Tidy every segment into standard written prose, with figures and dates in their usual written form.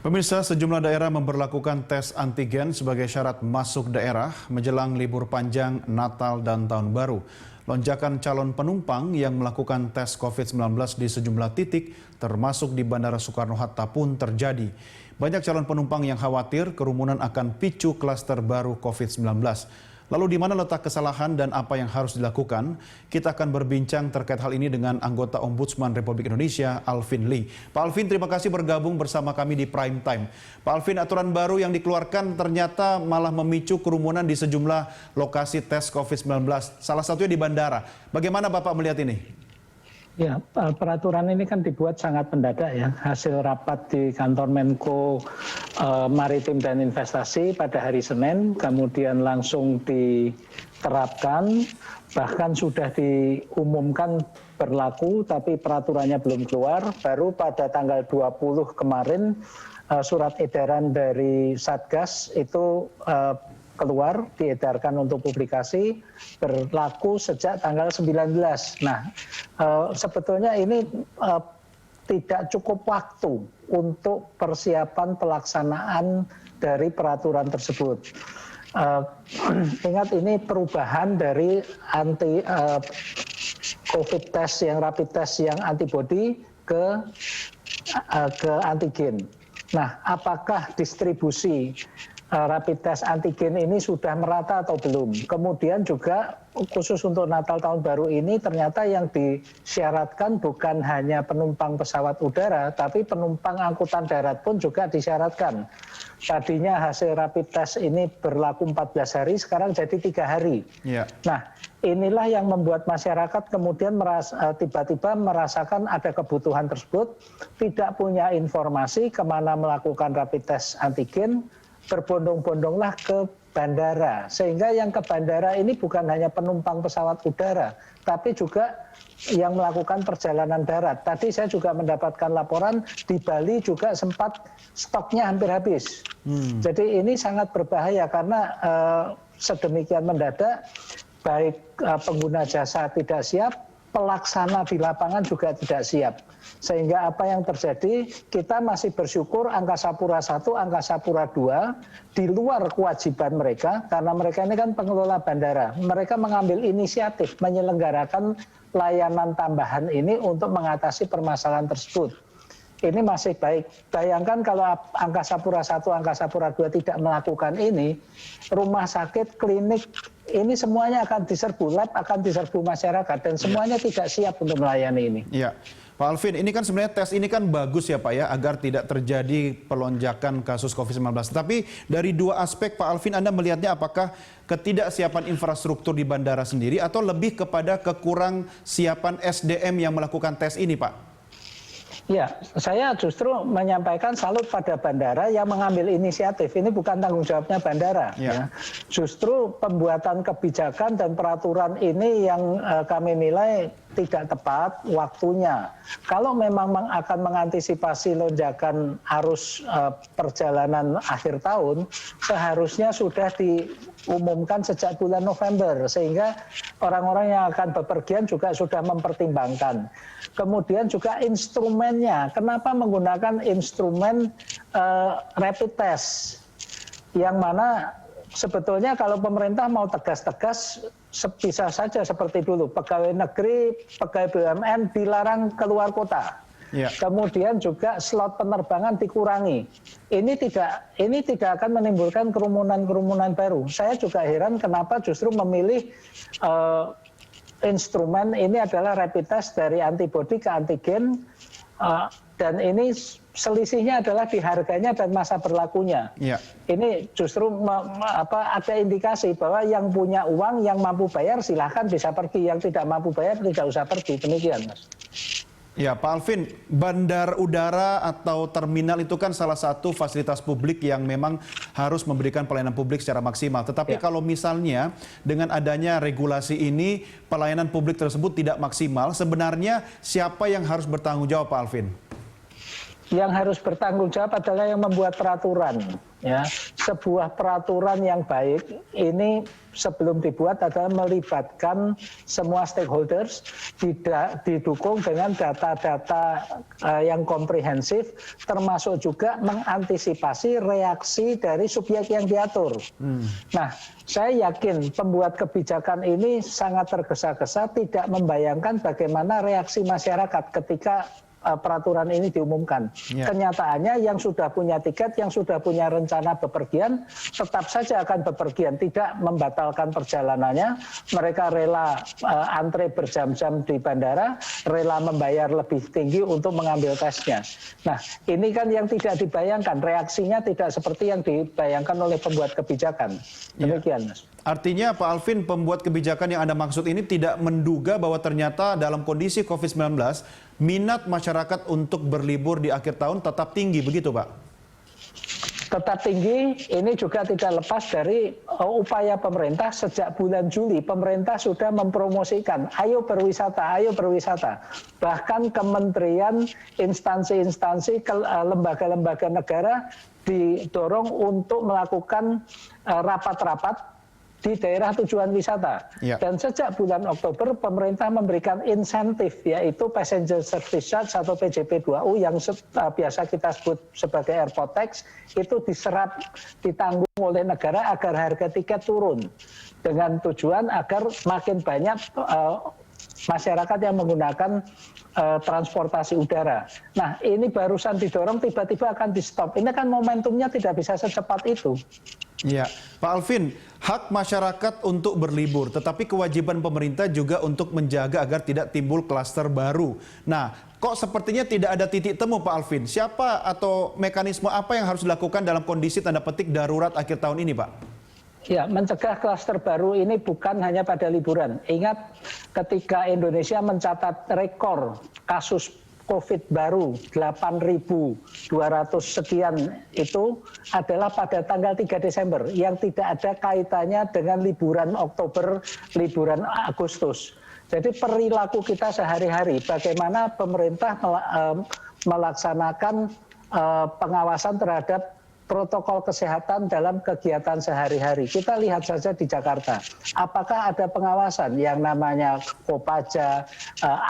Pemirsa, sejumlah daerah memberlakukan tes antigen sebagai syarat masuk daerah menjelang libur panjang Natal dan Tahun Baru. Lonjakan calon penumpang yang melakukan tes COVID-19 di sejumlah titik, termasuk di Bandara Soekarno-Hatta pun terjadi. Banyak calon penumpang yang khawatir kerumunan akan picu klaster baru COVID-19. Lalu di mana letak kesalahan dan apa yang harus dilakukan? Kita akan berbincang terkait hal ini dengan anggota Ombudsman Republik Indonesia, Alvin Lee. Pak Alvin, terima kasih bergabung bersama kami di Prime Time. Pak Alvin, aturan baru yang dikeluarkan ternyata malah memicu kerumunan di sejumlah lokasi tes COVID-19, salah satunya di bandara. Bagaimana Bapak melihat ini? Ya, peraturan ini kan dibuat sangat mendadak ya. Hasil rapat di kantor Menko Maritim dan Investasi pada hari Senin, kemudian langsung diterapkan, bahkan sudah diumumkan berlaku, tapi peraturannya belum keluar. Baru pada tanggal 20 kemarin surat edaran dari Satgas itu keluar, diedarkan untuk publikasi, berlaku sejak tanggal 19. Nah, sebetulnya ini tidak cukup waktu untuk persiapan pelaksanaan dari peraturan tersebut. Ingat, ini perubahan dari COVID test yang rapid test yang antibody ke antigen. Nah, apakah distribusi rapid test antigen ini sudah merata atau belum? Kemudian juga khusus untuk Natal Tahun Baru ini ternyata yang disyaratkan bukan hanya penumpang pesawat udara, tapi penumpang angkutan darat pun juga disyaratkan. Tadinya hasil rapid test ini berlaku 14 hari, sekarang jadi 3 hari. Yeah. Nah, inilah yang membuat masyarakat kemudian tiba-tiba merasakan ada kebutuhan tersebut, tidak punya informasi kemana melakukan rapid test antigen, berbondong-bondonglah ke bandara, sehingga yang ke bandara ini bukan hanya penumpang pesawat udara, tapi juga yang melakukan perjalanan darat. Tadi saya juga mendapatkan laporan di Bali juga sempat stoknya hampir habis. Jadi ini sangat berbahaya karena sedemikian mendadak, baik pengguna jasa tidak siap, pelaksana di lapangan juga tidak siap. Sehingga apa yang terjadi, kita masih bersyukur Angkasa Pura I, Angkasa Pura II di luar kewajiban mereka, karena mereka ini kan pengelola bandara. Mereka mengambil inisiatif menyelenggarakan layanan tambahan ini untuk mengatasi permasalahan tersebut. Ini masih baik. Bayangkan kalau Angkasa Pura I, Angkasa Pura II tidak melakukan ini, rumah sakit, klinik, ini semuanya akan diserbu, lab akan diserbu masyarakat, dan semuanya tidak siap untuk melayani ini. Iya. Pak Alvin, ini kan sebenarnya tes ini kan bagus ya Pak ya, agar tidak terjadi pelonjakan kasus COVID-19. Tapi dari dua aspek Pak Alvin, Anda melihatnya apakah ketidaksiapan infrastruktur di bandara sendiri atau lebih kepada kekurang siapan SDM yang melakukan tes ini Pak? Ya, saya justru menyampaikan salut pada bandara yang mengambil inisiatif. Ini bukan tanggung jawabnya bandara. Ya. Justru pembuatan kebijakan dan peraturan ini yang kami nilai tidak tepat waktunya. Kalau memang akan mengantisipasi lonjakan arus perjalanan akhir tahun, seharusnya sudah diumumkan sejak bulan November, sehingga orang-orang yang akan bepergian juga sudah mempertimbangkan. Kemudian juga instrumennya, kenapa menggunakan instrumen rapid test, yang mana sebetulnya kalau pemerintah mau tegas-tegas bisa saja seperti dulu, pegawai negeri, pegawai BUMN dilarang keluar kota. Ya. Kemudian juga slot penerbangan dikurangi. Ini tidak akan menimbulkan kerumunan baru. Saya juga heran kenapa justru memilih instrumen ini adalah rapid test dari antibody ke antigen, dan ini selisihnya adalah di harganya dan masa berlakunya. Ya. Ini justru ada indikasi bahwa yang punya uang, yang mampu bayar silahkan bisa pergi, yang tidak mampu bayar tidak usah pergi. Demikian, Mas. Ya, Pak Alvin, bandar udara atau terminal itu kan salah satu fasilitas publik yang memang harus memberikan pelayanan publik secara maksimal. Tetapi kalau misalnya dengan adanya regulasi ini, pelayanan publik tersebut tidak maksimal, sebenarnya siapa yang harus bertanggung jawab, Pak Alvin? yang harus bertanggung jawab adalah yang membuat peraturan. Ya, sebuah peraturan yang baik ini sebelum dibuat adalah melibatkan semua stakeholders, tidak didukung dengan data-data yang komprehensif, termasuk juga mengantisipasi reaksi dari subjek yang diatur. Nah, saya yakin pembuat kebijakan ini sangat tergesa-gesa, tidak membayangkan bagaimana reaksi masyarakat ketika peraturan ini diumumkan. Ya. Kenyataannya yang sudah punya tiket, yang sudah punya rencana bepergian, tetap saja akan bepergian, tidak membatalkan perjalanannya. Mereka rela antre berjam-jam di bandara, rela membayar lebih tinggi untuk mengambil tesnya. Nah, ini kan yang tidak dibayangkan, reaksinya tidak seperti yang dibayangkan oleh pembuat kebijakan. Demikian, Mas. Artinya Pak Alvin, pembuat kebijakan yang Anda maksud ini tidak menduga bahwa ternyata dalam kondisi COVID-19, minat masyarakat untuk berlibur di akhir tahun tetap tinggi, begitu Pak? Tetap tinggi, ini juga tidak lepas dari upaya pemerintah. Sejak bulan Juli, pemerintah sudah mempromosikan, ayo berwisata, ayo berwisata. Bahkan kementerian, instansi-instansi, lembaga-lembaga negara didorong untuk melakukan rapat-rapat di daerah tujuan wisata. Ya. Dan sejak bulan Oktober pemerintah memberikan insentif, yaitu passenger service charge atau PJP2U yang biasa kita sebut sebagai airport tax, itu diserap, ditanggung oleh negara agar harga tiket turun, dengan tujuan agar makin banyak masyarakat yang menggunakan transportasi udara. Nah, ini barusan didorong, tiba-tiba akan di stop. Ini kan momentumnya tidak bisa secepat itu. Ya, Pak Alvin, hak masyarakat untuk berlibur, tetapi kewajiban pemerintah juga untuk menjaga agar tidak timbul klaster baru. Nah, kok sepertinya tidak ada titik temu Pak Alvin? Siapa atau mekanisme apa yang harus dilakukan dalam kondisi tanda petik darurat akhir tahun ini, Pak? Ya, mencegah klaster baru ini bukan hanya pada liburan. Ingat ketika Indonesia mencatat rekor kasus COVID baru 8.200 sekian itu adalah pada tanggal 3 Desember yang tidak ada kaitannya dengan liburan Oktober, liburan Agustus. Jadi perilaku kita sehari-hari, bagaimana pemerintah melaksanakan pengawasan terhadap protokol kesehatan dalam kegiatan sehari-hari. Kita lihat saja di Jakarta, apakah ada pengawasan yang namanya Kopaja,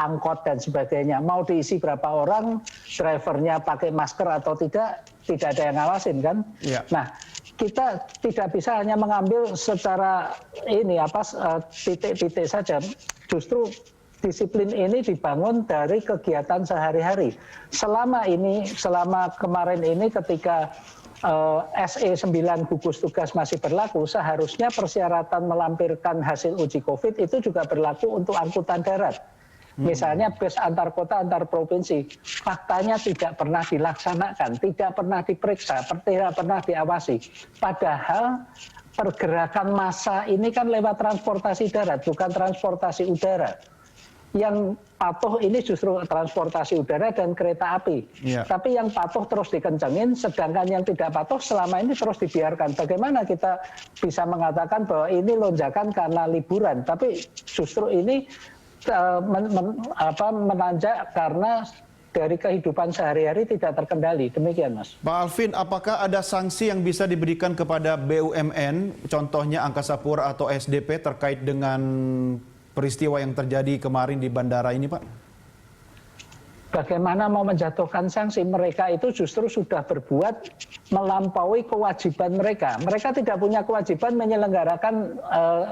angkot dan sebagainya. Mau diisi berapa orang, drivernya pakai masker atau tidak ada yang ngawasin kan? Ya. Nah, kita tidak bisa hanya mengambil secara titik-titik saja. Justru disiplin ini dibangun dari kegiatan sehari-hari. Selama kemarin ini ketika SE9 gugus tugas masih berlaku, seharusnya persyaratan melampirkan hasil uji COVID itu juga berlaku untuk angkutan darat. Misalnya bus antar kota, antar provinsi, faktanya tidak pernah dilaksanakan, tidak pernah diperiksa, tidak pernah diawasi. Padahal pergerakan massa ini kan lewat transportasi darat, bukan transportasi udara. Yang patuh ini justru transportasi udara dan kereta api. Ya. Tapi yang patuh terus dikencengin, sedangkan yang tidak patuh selama ini terus dibiarkan. Bagaimana kita bisa mengatakan bahwa ini lonjakan karena liburan, tapi justru ini menanjak karena dari kehidupan sehari-hari tidak terkendali. Demikian, Mas. Pak Alvin, apakah ada sanksi yang bisa diberikan kepada BUMN, contohnya Angkasa Pura atau SDP terkait dengan peristiwa yang terjadi kemarin di bandara ini, Pak? Bagaimana mau menjatuhkan sanksi? Mereka itu justru sudah berbuat melampaui kewajiban mereka. Mereka tidak punya kewajiban menyelenggarakan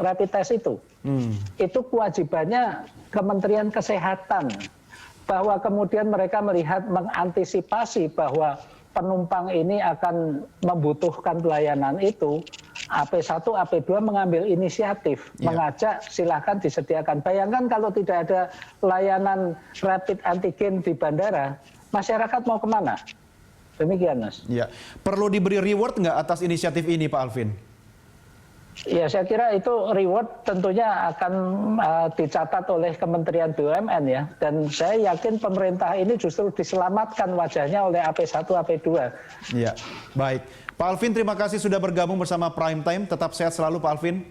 rapid test itu. Itu kewajibannya Kementerian Kesehatan. Bahwa kemudian mereka melihat mengantisipasi bahwa penumpang ini akan membutuhkan pelayanan itu, AP1, AP2 mengambil inisiatif, mengajak silahkan disediakan. Bayangkan kalau tidak ada layanan rapid antigen di bandara, masyarakat mau kemana? Demikian, Mas. Ya, perlu diberi reward nggak atas inisiatif ini, Pak Alvin? Ya, saya kira itu reward tentunya akan dicatat oleh Kementerian BUMN ya. Dan saya yakin pemerintah ini justru diselamatkan wajahnya oleh AP1, AP2. Ya, baik. Pak Alvin, terima kasih sudah bergabung bersama Prime Time. Tetap sehat selalu, Pak Alvin.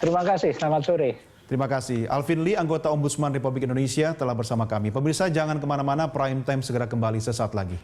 Terima kasih, selamat sore. Terima kasih. Alvin Lee, anggota Ombudsman Republik Indonesia, telah bersama kami. Pemirsa, jangan kemana-mana, Prime Time segera kembali sesaat lagi.